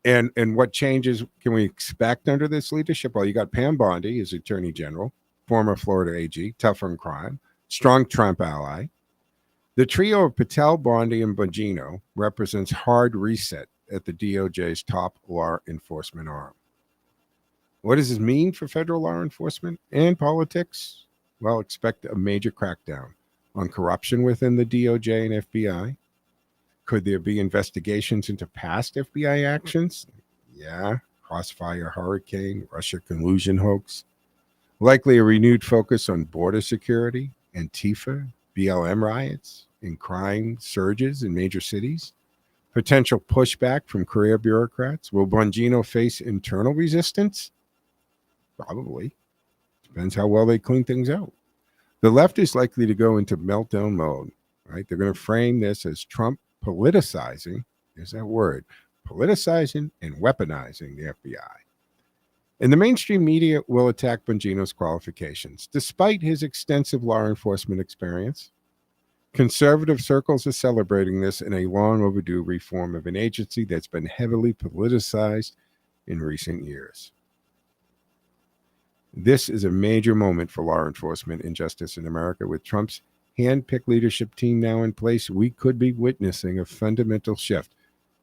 S3: And what changes can we expect under this leadership? Well, you got Pam Bondi as Attorney General, former Florida AG, tough on crime, strong Trump ally. The trio of Patel, Bondi, and Bongino represents hard reset at the DOJ's top law enforcement arm. What does this mean for federal law enforcement and politics? Well, expect a major crackdown on corruption within the DOJ and FBI. Could there be investigations into past FBI actions? Yeah, Crossfire Hurricane, Russia collusion hoax. Likely a renewed focus on border security, Antifa, BLM riots, and crime surges in major cities. Potential pushback from career bureaucrats. Will Bongino face internal resistance? Probably. Depends how well they clean things out. The left is likely to go into meltdown mode, right? They're going to frame this as Trump politicizing, there's that word, politicizing and weaponizing the FBI. And the mainstream media will attack Bongino's qualifications. Despite his extensive law enforcement experience, conservative circles are celebrating this in a long overdue reform of an agency that's been heavily politicized in recent years. This is a major moment for law enforcement and justice in America. With Trump's hand-picked leadership team now in place, we could be witnessing a fundamental shift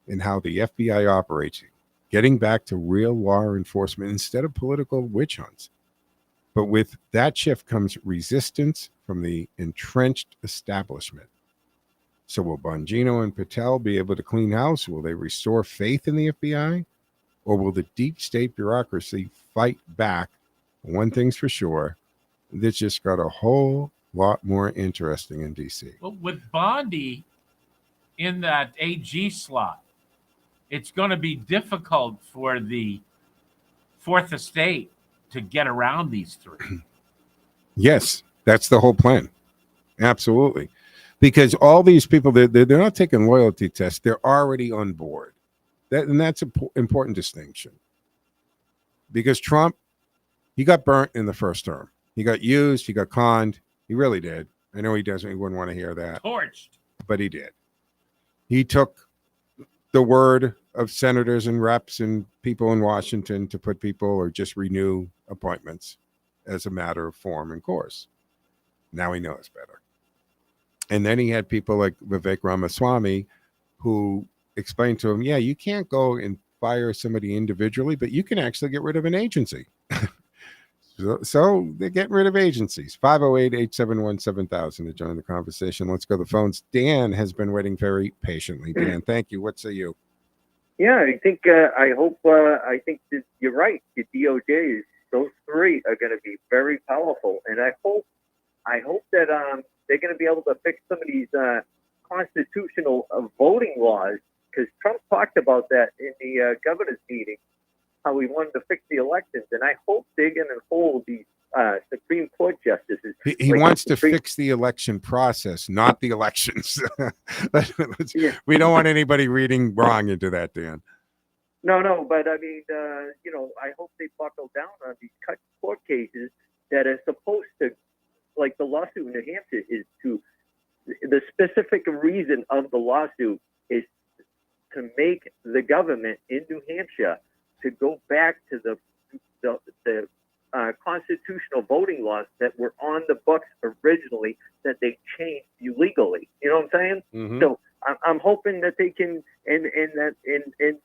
S3: in how the FBI operates, getting back to real law enforcement instead of political witch hunts. But with that shift comes resistance from the entrenched establishment. So will Bongino and Patel be able to clean house? Will they restore faith in the FBI? Or will the deep state bureaucracy fight back? One thing's for sure, this just got a whole lot more interesting in D.C.
S4: Well, with Bondi in that AG slot, it's going to be difficult for the Fourth Estate to get around these three.
S3: Yes, that's the whole plan. Absolutely. Because all these people, they're not taking loyalty tests. They're already on board. That's an important distinction. Because Trump, he got burnt in the first term. He got used. He got conned. He really did. I know he doesn't. He wouldn't want to hear that.
S4: Torched.
S3: But he did. He took the word of senators and reps and people in Washington to put people or just renew appointments as a matter of form and course. Now he knows better. And then he had people like Vivek Ramaswamy who explained to him, yeah, you can't go and fire somebody individually, but you can actually get rid of an agency. So they're getting rid of agencies. 508-871-7000 to join the conversation. Let's go to the phones. Dan has been waiting very patiently. Dan, thank you. What say you?
S13: Yeah, I think I think that you're right. The DOJ is, those three are going to be very powerful, and I hope that they're going to be able to fix some of these constitutional voting laws, because Trump talked about that in the governor's meeting, how he wanted to fix the elections, and I hope they're going to hold these Supreme Court justices.
S3: He wants to fix the election process, not the elections. We don't want anybody reading wrong into that, Dan.
S13: No, but I mean, I hope they buckle down on these court cases that are supposed to, like the lawsuit in New Hampshire, is to, the specific reason of the lawsuit is to make the government in New Hampshire to go back to the constitutional voting laws that were on the books originally that they changed illegally. You know what I'm saying?
S3: Mm-hmm.
S13: So I'm hoping that they can, and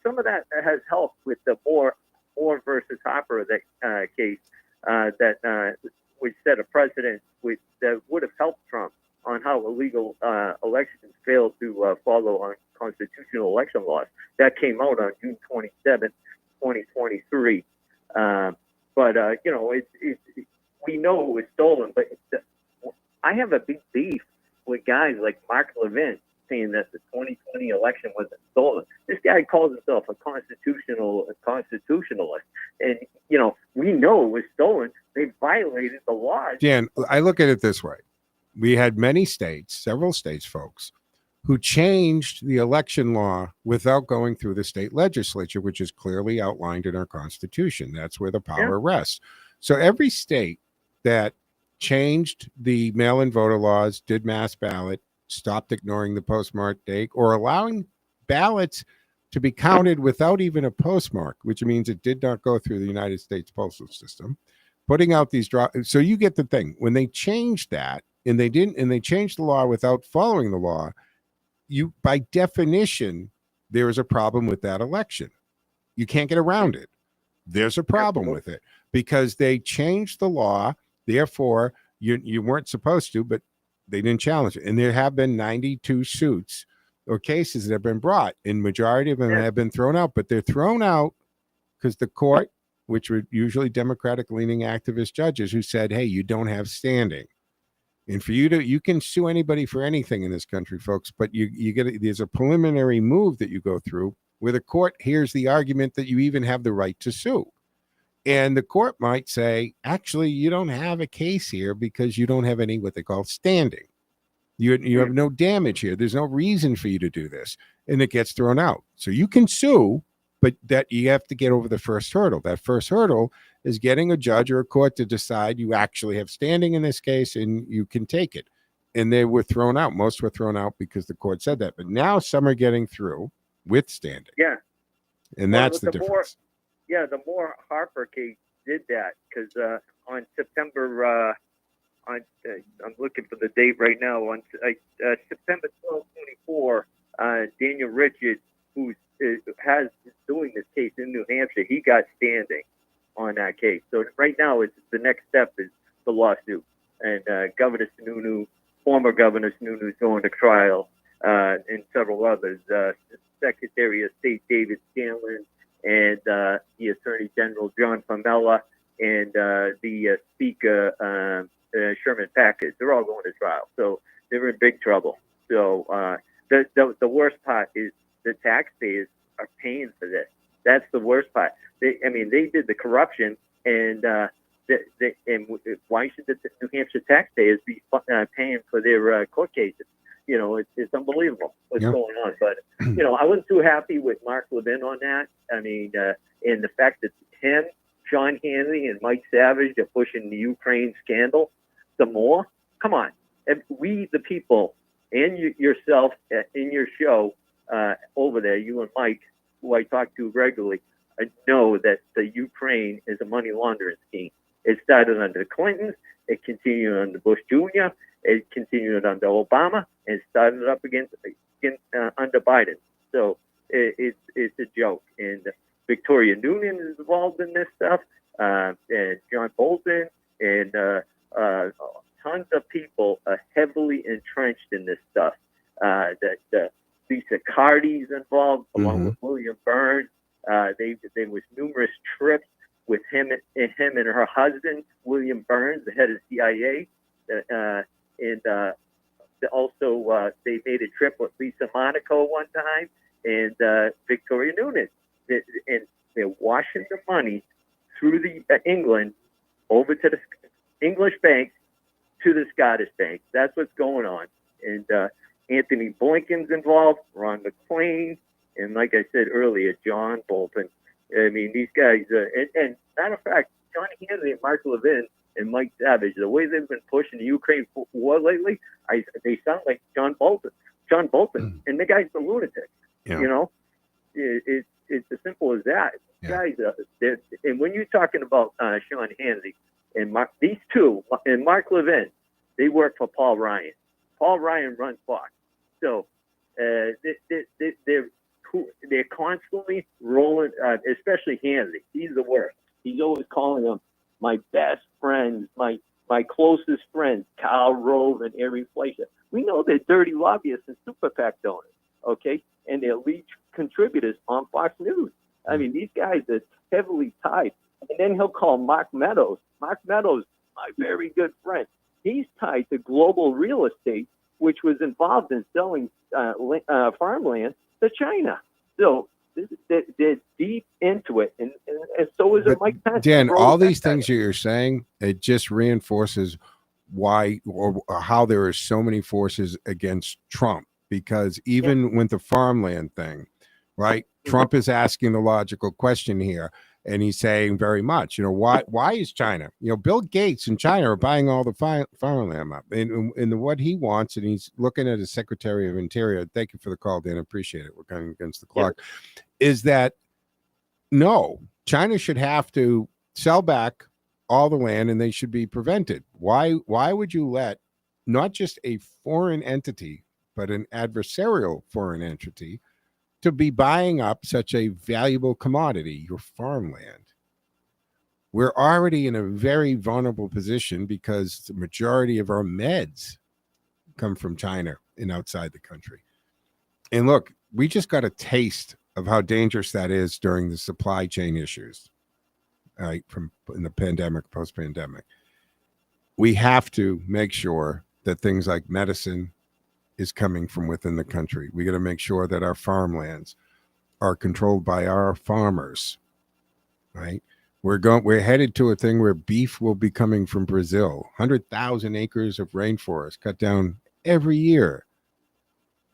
S13: some of that has helped with the Moore versus Hopper case that would set a precedent that would have helped Trump on how illegal elections failed to follow on constitutional election laws. That came out on June 27th, 2023. We know it was stolen, but I have a big beef with guys like Mark Levin saying that the 2020 election wasn't stolen. This guy calls himself a constitutionalist, and we know it was stolen. They violated the laws.
S3: Dan, I look at it this way: we had many states, several states, folks, who changed the election law without going through the state legislature, which is clearly outlined in our Constitution. That's where the power rests. So every state that changed the mail-in voter laws, did mass ballot, stopped ignoring the postmark date, or allowing ballots to be counted without even a postmark, which means it did not go through the United States postal system, putting out these so you get the thing. When they changed that, and they changed the law without following the law, you, by definition, there is a problem with that election. You can't get around it. There's a problem with it because they changed the law. Therefore, you weren't supposed to, but they didn't challenge it. And there have been 92 suits or cases that have been brought, and majority of them have been thrown out. But they're thrown out because the court, which were usually Democratic-leaning activist judges, who said, "Hey, you don't have standing." And for you can sue anybody for anything in this country, folks. But there's a preliminary move that you go through where the court hears the argument that you even have the right to sue. And the court might say, actually, you don't have a case here because you don't have any what they call standing. You have no damage here. There's no reason for you to do this. And it gets thrown out. So you can sue, but that you have to get over the first hurdle. That first hurdle is getting a judge or a court to decide you actually have standing in this case and you can take it. And they were thrown out. Most were thrown out because the court said that. But now some are getting through with standing.
S13: Yeah.
S3: And that's the difference.
S13: The Moore Harper case did that because on September, I'm looking for the date right now. On September 12, 24, Daniel Richards, who is doing this case in New Hampshire, he got standing on that case. So right now, it's the next step is the lawsuit, and Governor Sununu, former Governor Sununu, is going to trial, and several others. Secretary of State David Scanlon, and the Attorney General John Famella, and the Speaker Sherman Packard. They're all going to trial, so they're in big trouble. So the worst part is the taxpayers are paying for this. That's the worst part. They did the corruption, and why should the New Hampshire taxpayers be paying for their court cases? It's unbelievable what's going on. But, I wasn't too happy with Mark Levin on that. And the fact that him, Sean Hannity, and Mike Savage are pushing the Ukraine scandal some more. Come on. And we, the people, and yourself in your show over there, you and Mike, who I talk to regularly, know that the Ukraine is a money laundering scheme. It started under the Clintons. It continued under Bush Jr. It continued under Obama, and started up again under Biden. So it's a joke. And Victoria Noonan is involved in this stuff, and John Bolton, and tons of people are heavily entrenched in this stuff. Lisa Cardi's involved, along with William Burns. There was numerous trips with him and her husband, William Burns, the head of the CIA. And also they made a trip with Lisa Monaco one time, and Victoria Noonan. And they're washing the money through the England over to the English banks to the Scottish banks. That's what's going on. And Anthony Blinken's involved, Ron McClain, and like I said earlier, John Bolton. These guys, and matter of fact, John Hannity and Mark Levin and Mike Savage, the way they've been pushing the Ukraine war lately, they sound like John Bolton, and the guy's a lunatic. Yeah. It's as simple as that. Yeah. Guys, and when you're talking about Sean Hannity and these two, and Mark Levin, they work for Paul Ryan. Paul Ryan runs Fox. So they're constantly rolling, especially Hannity. He's the worst. He's always calling them my best friends, my closest friends, Karl Rove and Ari Fleischer. We know they're dirty lobbyists and super PAC donors, okay? And they're lead contributors on Fox News. These guys are heavily tied. And then he'll call Mark Meadows. Mark Meadows, my very good friend. He's tied to Global Real Estate, which was involved in selling farmland to China. So they're deep into it, and so is it Mike Pence.
S3: Dan, all these things that you're saying, it just reinforces why or how there are so many forces against Trump. Because even with the farmland thing, right? Trump is asking the logical question here, and he's saying very much, why is China? Bill Gates and China are buying all the farmland up, and what he wants, and he's looking at his Secretary of Interior. Thank you for the call, Dan. I appreciate it. We're going against the clock. Is that no? China should have to sell back all the land, and they should be prevented. Why would you let not just a foreign entity, but an adversarial foreign entity to be buying up such a valuable commodity, your farmland. We're already in a very vulnerable position because the majority of our meds come from China and outside the country. And look, we just got a taste of how dangerous that is during the supply chain issues, right, from in the pandemic, post-pandemic. We have to make sure that things like medicine is coming from within the country. We got to make sure that our farmlands are controlled by our farmers, right? We're headed to a thing where beef will be coming from Brazil. 100,000 acres of rainforest cut down every year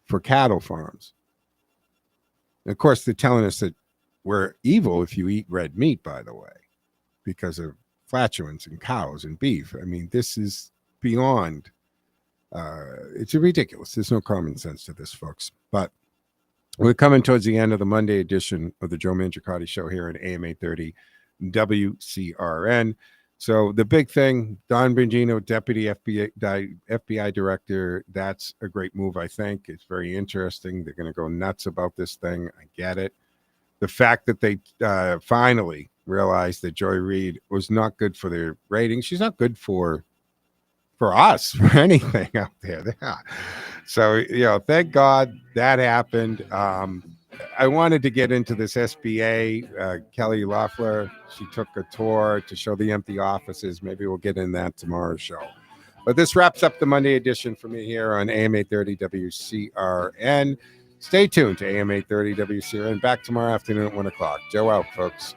S3: for cattle farms. And of course, they're telling us that we're evil if you eat red meat, by the way, because of flatulence and cows and beef. I mean, this is beyond, it's ridiculous. There's no common sense to this, folks. But we're coming towards the end of the Monday edition of the Joe Mangiacotti Show here at AM 830 WCRN. So the big thing, Don Bongino, Deputy FBI Director, that's a great move, I think. It's very interesting. They're going to go nuts about this thing. I get it. The fact that they finally realized that Joy Reid was not good for their ratings. She's not good for us, for anything out there. So, thank God that happened. I wanted to get into this SBA. Kelly Loeffler, she took a tour to show the empty offices. Maybe we'll get in that tomorrow's show. But this wraps up the Monday edition for me here on AM 830 WCRN. Stay tuned to AM 830 WCRN. Back tomorrow afternoon at 1 o'clock. Joe out, folks.